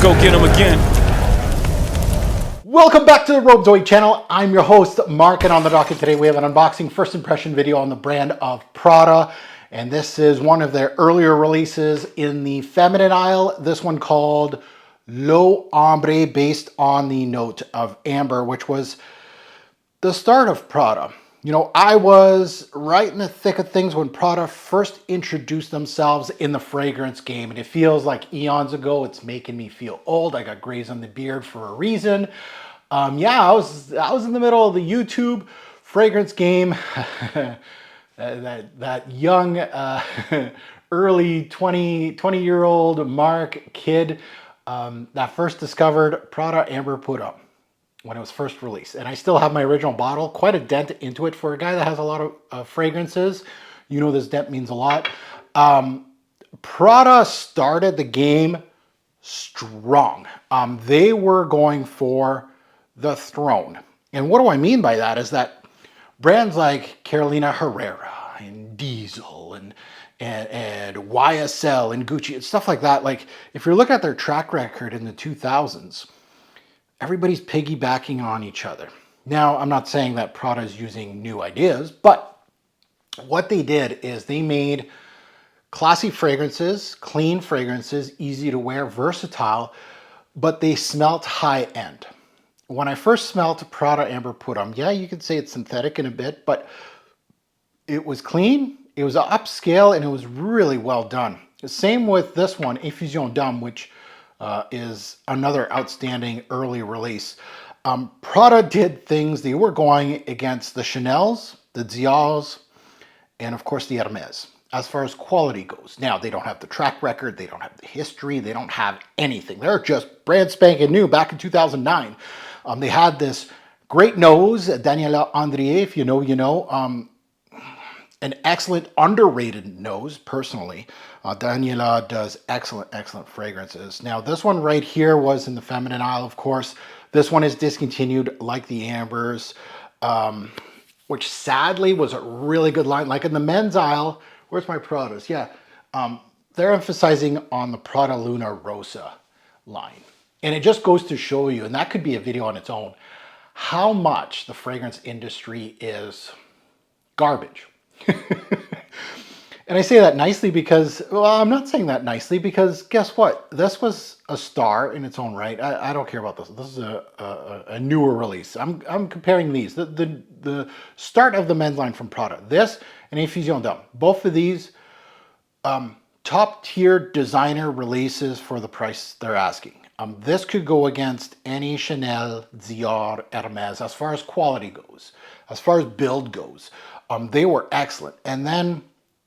go get them again. Welcome back to the Robe Zoe channel. I'm your host, Mark, and on the docket today we have an unboxing first impression video on the brand of Prada. And this is one of their earlier releases in the feminine aisle. This one called L'Eau Ambrée, based on the note of amber, which was the start of Prada. You know, I was right in the thick of things when Prada first introduced themselves in the fragrance game, and it feels like eons ago. It's making me feel old. I got grays on the beard for a reason. Yeah, I was in the middle of the YouTube fragrance game. that young, early 20-year-old Mark kid that first discovered Prada Amber Prada when it was first released. And I still have my original bottle, quite a dent into it. For a guy that has a lot of fragrances, you know this dent means a lot. Prada started the game strong. They were going for the throne. And what do I mean by that is that brands like Carolina Herrera and Diesel and YSL and Gucci and stuff like that, like if you're looking at their track record in the 2000s, everybody's piggybacking on each other. Now, I'm not saying that Prada is using new ideas, but what they did is they made classy fragrances, clean fragrances, easy to wear, versatile, but they smelt high end. When I first smelled Prada Amber Prada, yeah, you could say it's synthetic in a bit, but it was clean, it was upscale, and it was really well done. Same with this one, Infusion d'Homme, which is another outstanding early release. Prada did things, they were going against the Chanels, the Dior's, and of course the Hermes as far as quality goes. Now, they don't have the track record, they don't have the history, they don't have anything. They're just brand spanking new back in 2009. They had this great nose, Daniela André, if you know, you know. An excellent underrated nose, personally. Daniela does excellent fragrances. Now, this one right here was in the feminine aisle, of course. This one is discontinued like the Ambers, which sadly was a really good line. Like in the men's aisle, where's my Pradas? Yeah, they're emphasizing on the Prada Luna Rosa line. And it just goes to show you, and that could be a video on its own, how much the fragrance industry is garbage. And I say that nicely because, well, I'm not saying that nicely because guess what? This was a star in its own right. I don't care about this. This is a newer release. I'm comparing these. The start of the men's line from Prada. This and Infusion d'Homme. Both of these top tier designer releases for the price they're asking. This could go against any Chanel, Dior, Hermes as far as quality goes, as far as build goes. They were excellent. And then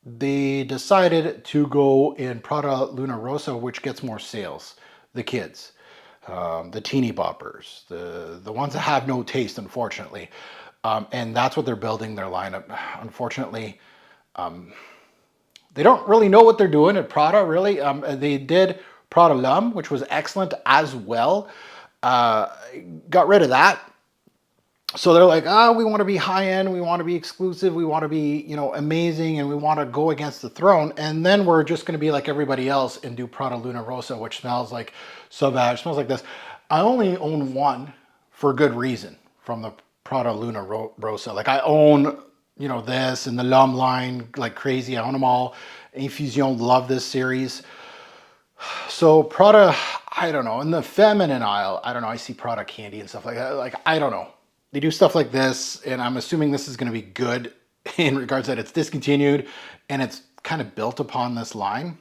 they decided to go in Prada Luna Rosa, which gets more sales. The kids, the teeny boppers, the ones that have no taste, unfortunately. And that's what they're building their lineup. Unfortunately, they don't really know what they're doing at Prada, really. They did Prada L'Homme, which was excellent as well. Got rid of that. So they're like, we want to be high end, we want to be exclusive, we want to be, you know, amazing, and we want to go against the throne. And then we're just going to be like everybody else and do Prada Luna Rosa, which smells like Sauvage, smells like this. I only own one for good reason from the Prada Luna Rosa. Like I own, you know, this and the L'Homme line like crazy. I own them all. Infusion, love this series. So Prada, I don't know. In the feminine aisle, I don't know. I see Prada candy and stuff like that. Like, I don't know. They do stuff like this, and I'm assuming this is going to be good in regards that it's discontinued and it's kind of built upon this line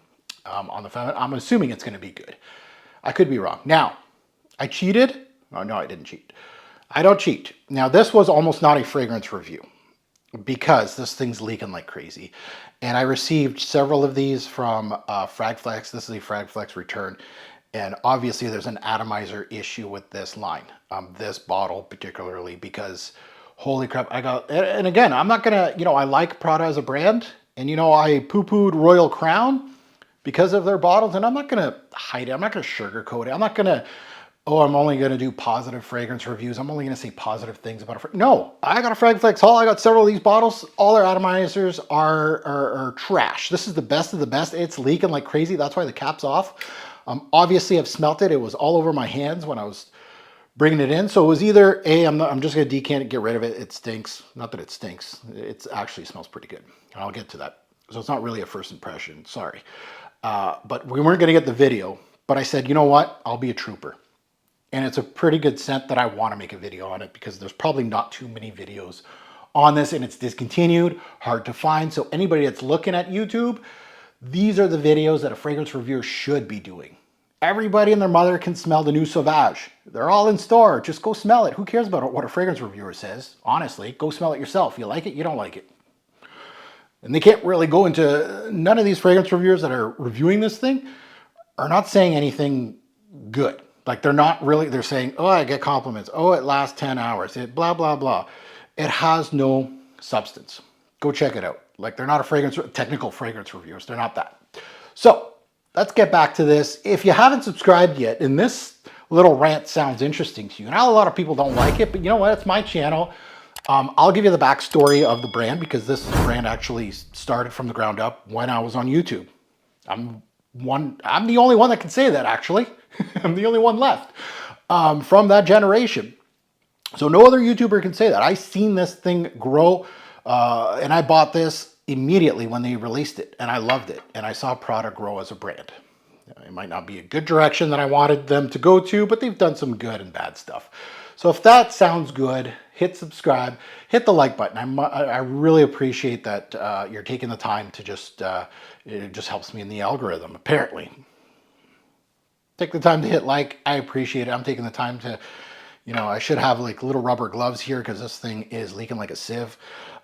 on the feminine. I'm assuming it's going to be good. I could be wrong. Now, I cheated. Oh, no, I didn't cheat. I don't cheat. Now, this was almost not a fragrance review because this thing's leaking like crazy. And I received several of these from Fragflex. This is a Fragflex return. And obviously there's an atomizer issue with this line, this bottle particularly, because holy crap, I got, and again, I'm not gonna, you know, I like Prada as a brand, and you know, I poo-pooed Royal Crown because of their bottles, and I'm not gonna hide it, I'm not gonna sugarcoat it, I'm not gonna, oh, I'm only gonna do positive fragrance reviews, I'm only gonna say positive things about it. No, I got a Fragflex haul, I got several of these bottles, all their atomizers are trash. This is the best of the best, it's leaking like crazy, that's why the cap's off. Obviously, I've smelt it. It was all over my hands when I was bringing it in. So it was either A, I'm just going to decant it, get rid of it. It stinks. Not that it stinks. It actually smells pretty good. I'll get to that. So it's not really a first impression. Sorry. But we weren't going to get the video. But I said, you know what? I'll be a trooper. And it's a pretty good scent that I want to make a video on it because there's probably not too many videos on this and it's discontinued, hard to find. So anybody that's looking at YouTube, these are the videos that a fragrance reviewer should be doing. Everybody and their mother can smell the new Sauvage. They're all in store. Just go smell it. Who cares about what a fragrance reviewer says? Honestly, go smell it yourself. You like it, you don't like it. And they can't really go into, none of these fragrance reviewers that are reviewing this thing are not saying anything good. Like they're not really, they're saying, oh, I get compliments. Oh, it lasts 10 hours. It blah, blah, blah. It has no substance. Go check it out. Like they're not technical fragrance reviewers. They're not that. So let's get back to this. If you haven't subscribed yet, and this little rant sounds interesting to you, and a lot of people don't like it, but you know what? It's my channel. I'll give you the backstory of the brand because this brand actually started from the ground up when I was on YouTube. I'm the only one that can say that, actually. I'm the only one left from that generation. So no other YouTuber can say that. I seen this thing grow, and I bought this immediately when they released it, and I loved it. And I saw Prada grow as a brand. It might not be a good direction that I wanted them to go to, but they've done some good and bad stuff. So if that sounds good, hit subscribe, hit the like button. I really appreciate that you're taking the time to just, it just helps me in the algorithm, apparently. Take the time to hit like, I appreciate it. I'm taking the time to, you know, I should have like little rubber gloves here because this thing is leaking like a sieve.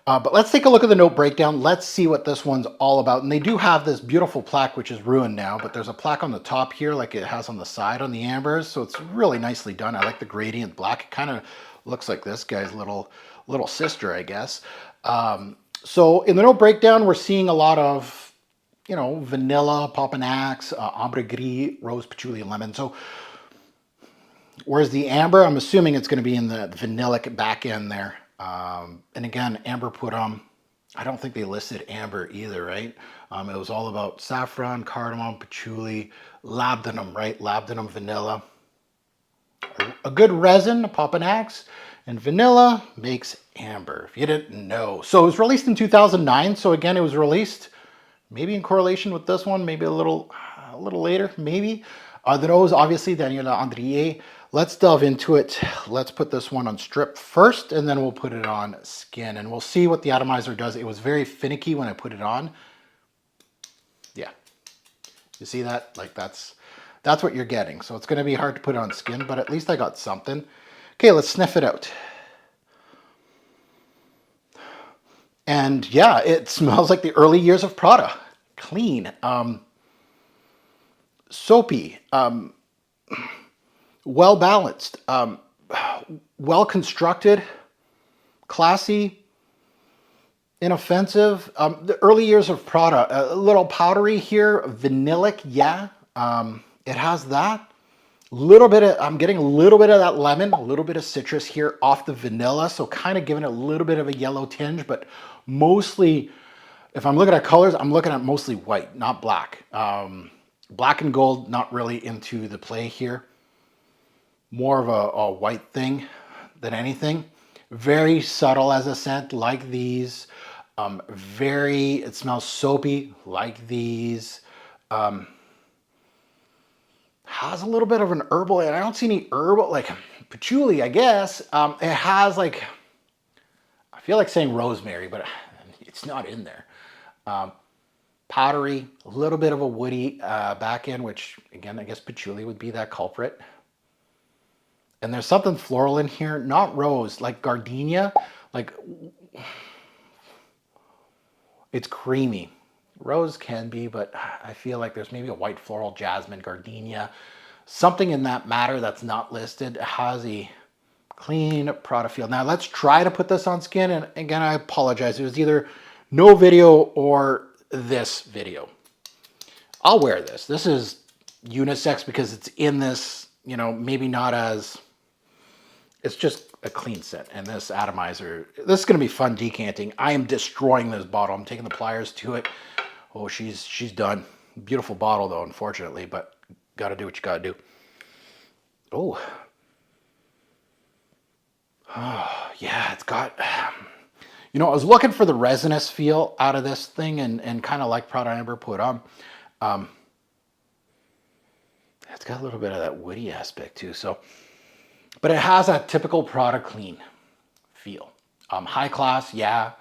But let's take a look at the note breakdown. Let's see what this one's all about. And they do have this beautiful plaque, which is ruined now, but there's a plaque on the top here like it has on the side on the ambers. So it's really nicely done. I like the gradient black. It kind of looks like this guy's little sister, I guess. So in the note breakdown, we're seeing a lot of, you know, vanilla, Popinax, Ambrée Gris, rose, patchouli, and lemon. So whereas the amber, I'm assuming it's going to be in the vanillic back end there. And again, amber put on, I don't think they listed amber either, right? It was all about saffron, cardamom, patchouli, labdanum, right? Labdanum vanilla. A good resin, a Popinax, and vanilla makes amber, if you didn't know. So it was released in 2009. So again, it was released maybe in correlation with this one, maybe a little later, maybe. The nose, obviously, Daniela Andrier. Let's delve into it. Let's put this one on strip first, and then we'll put it on skin, and we'll see what the atomizer does. It was very finicky when I put it on. Yeah, you see that? Like that's what you're getting. So it's going to be hard to put it on skin, but at least I got something. Okay, let's sniff it out. And yeah, it smells like the early years of Prada. Clean, soapy, well balanced, well constructed, classy, inoffensive. The early years of Prada, a little powdery here, vanillic, yeah. It has that. Little bit of, I'm getting a little bit of that lemon, a little bit of citrus here off the vanilla, so kind of giving it a little bit of a yellow tinge, but mostly, if I'm looking at colors, I'm looking at mostly white, not black. Black and gold, not really into the play here. More of a white thing than anything. Very subtle as a scent, like these. It smells soapy, like these. Has a little bit of an herbal, and I don't see any herbal, like patchouli, I guess. It has like, I feel like saying rosemary, but it's not in there. Powdery, a little bit of a woody back end, which again, I guess patchouli would be that culprit. And there's something floral in here, not rose, like gardenia, like it's creamy. Rose can be, but I feel like there's maybe a white floral, jasmine, gardenia, something in that matter that's not listed. It has a clean Prada feel. Now let's try to put this on skin. And again, I apologize. It was either no video or this video. I'll wear this. This is unisex because it's in this, you know, maybe not as, it's just a clean scent. And this atomizer, this is going to be fun decanting. I am destroying this bottle. I'm taking the pliers to it. Oh, she's done. Beautiful bottle though, unfortunately, but Got to do what you got to do. Oh, yeah, it's got, you know, I was looking for the resinous feel out of this thing and kind of like Prada Amber put on. It's got a little bit of that woody aspect too. So, but it has that typical Prada clean feel. High class, yeah.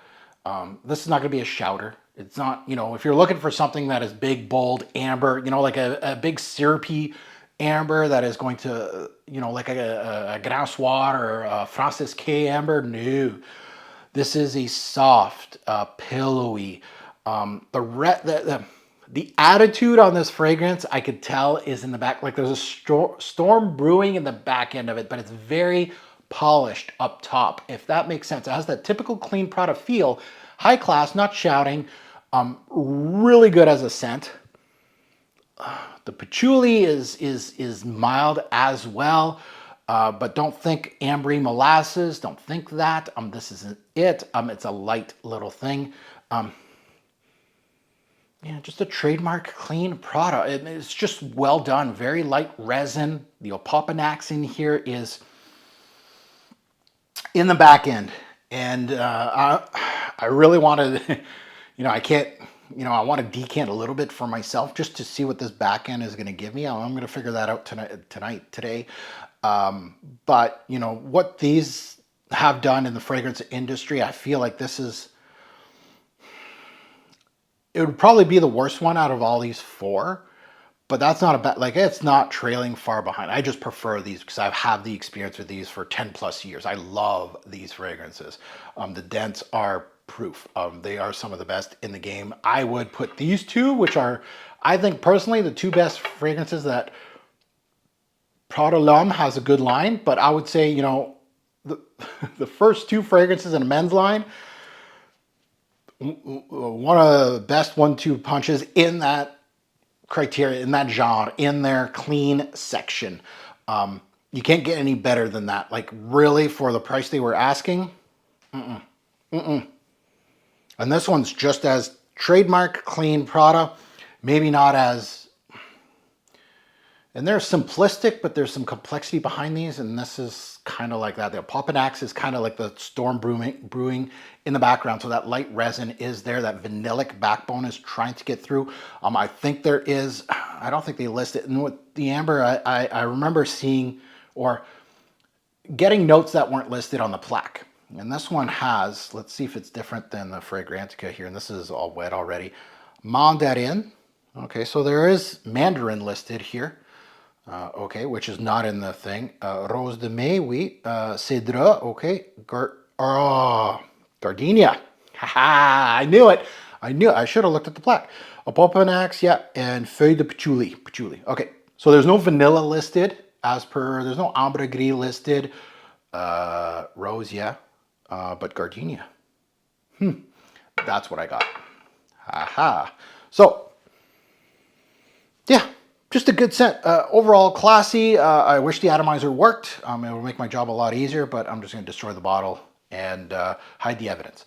This is not going to be a shouter. It's not, you know, if you're looking for something that is big, bold, amber, you know, like a big syrupy amber that is going to, you know, like a Grand Soir or a Francis K amber, no. This is a soft, pillowy, the attitude on this fragrance, I could tell is in the back, like there's a storm brewing in the back end of it, but it's very polished up top, if that makes sense. It has that typical clean Prada feel, high class, not shouting, really good as a scent. The patchouli is mild as well, but don't think Ambrée molasses. Don't think that. This isn't it. It's a light little thing. Yeah, just a trademark clean Prada. It's just well done. Very light resin. The opopanax in here is in the back end, and I really wanted, you know, I can't, you know, I want to decant a little bit for myself just to see what this back end is going to give me. I'm going to figure that out today. But you know what these have done in the fragrance industry, I feel like this is, it would probably be the worst one out of all these four. But that's not a bad, like it's not trailing far behind. I just prefer these because I've had the experience with these for 10 plus years. I love these fragrances. The dents are proof. They are some of the best in the game. I would put these two, which are, I think personally, the two best fragrances that Prada L'Homme has a good line. But I would say, you know, the first two fragrances in a men's line, one of the best 1-2 punches in that criteria, in that genre, in their clean section. You can't get any better than that. Like really, for the price they were asking, and this one's just as trademark clean Prada, maybe not as, and they're simplistic, but there's some complexity behind these, and this is kind of like that. The Popanax is kind of like the storm brewing in the background, so that light resin is there. That vanillic backbone is trying to get through. I think there is, I don't think they list it. And with the amber, I remember seeing or getting notes that weren't listed on the plaque. And this one has, let's see if it's different than the Fragrantica here, and this is all wet already. Mandarin. Okay, so there is Mandarin listed here. Okay, which is not in the thing. Rose de Mai, oui. Cedra, okay. Gardenia. Haha, I knew it. I should have looked at the plaque. Opopanax, yeah, and Feuille de Patchouli. Patchouli. Okay, so there's no vanilla listed as per, there's no Ambre Gris listed. Rose, yeah. But Gardenia. That's what I got. Haha. So, yeah, just a good scent. Overall classy. I wish the atomizer worked. It would make my job a lot easier, but I'm just going to destroy the bottle and hide the evidence.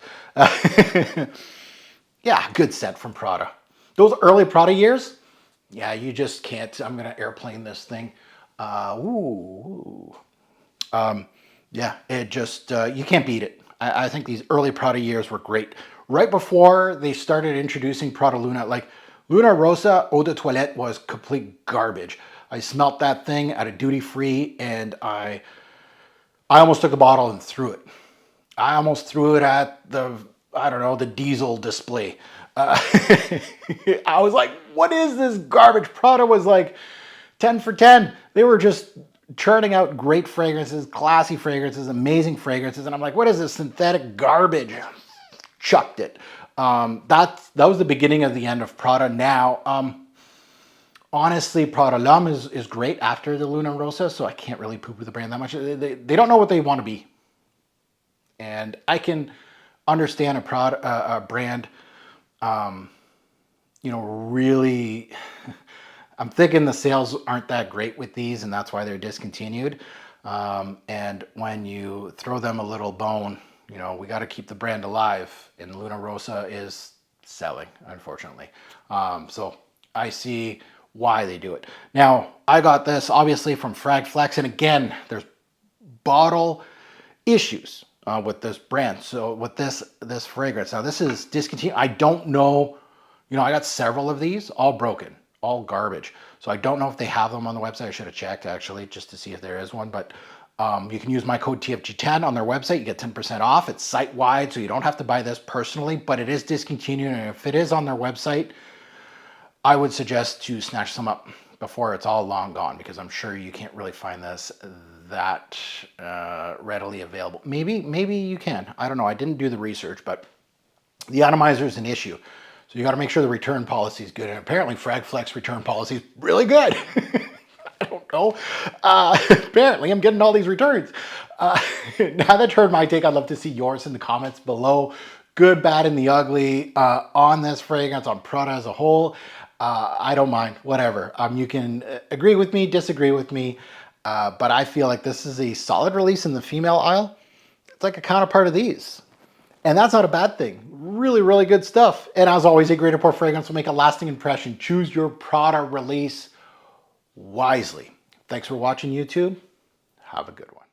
Yeah, good scent from Prada. Those early Prada years, yeah, you just can't. I'm going to airplane this thing. Yeah, it just, you can't beat it. I think these early Prada years were great. Right before they started introducing Prada Luna, like Luna Rosa Eau de Toilette was complete garbage. I smelt that thing at a duty free and I almost took the bottle and threw it. I almost threw it at the, I don't know, the diesel display. I was like, what is this garbage? Prada was like 10 for 10. They were just churning out great fragrances, classy fragrances, amazing fragrances. And I'm like, what is this synthetic garbage? Chucked it. That was the beginning of the end of Prada. Now, honestly, Prada L'Homme is great after the Luna Rosa, so I can't really poo-poo the brand that much. They don't know what they want to be. And I can understand a brand, you know, really, I'm thinking the sales aren't that great with these and that's why they're discontinued. And when you throw them a little bone, you know, we got to keep the brand alive, and Luna Rosa is selling, unfortunately. So I see why they do it. Now, I got this obviously from Fragflex, and again, there's bottle issues with this brand. So with this fragrance, now this is discontinued. I don't know, you know, I got several of these, all broken, all garbage. So I don't know if they have them on the website. I should have checked actually just to see if there is one, but you can use my code TFG10 on their website. You get 10% off. It's site-wide, so you don't have to buy this personally, but it is discontinued. And if it is on their website, I would suggest to snatch some up before it's all long gone, because I'm sure you can't really find this that readily available. Maybe you can. I don't know. I didn't do the research, but the atomizer is an issue. So you got to make sure the return policy is good. And apparently Fragflex return policy is really good. I don't know. Apparently I'm getting all these returns. Now that you heard my take, I'd love to see yours in the comments below. Good, bad, and the ugly on this fragrance, on Prada as a whole. I don't mind, whatever. You can agree with me, disagree with me, but I feel like this is a solid release in the female aisle. It's like a counterpart of these. And that's not a bad thing. Really, really good stuff. And as always, a great import fragrance will make a lasting impression. Choose your Prada release wisely. Thanks for watching, YouTube. Have a good one.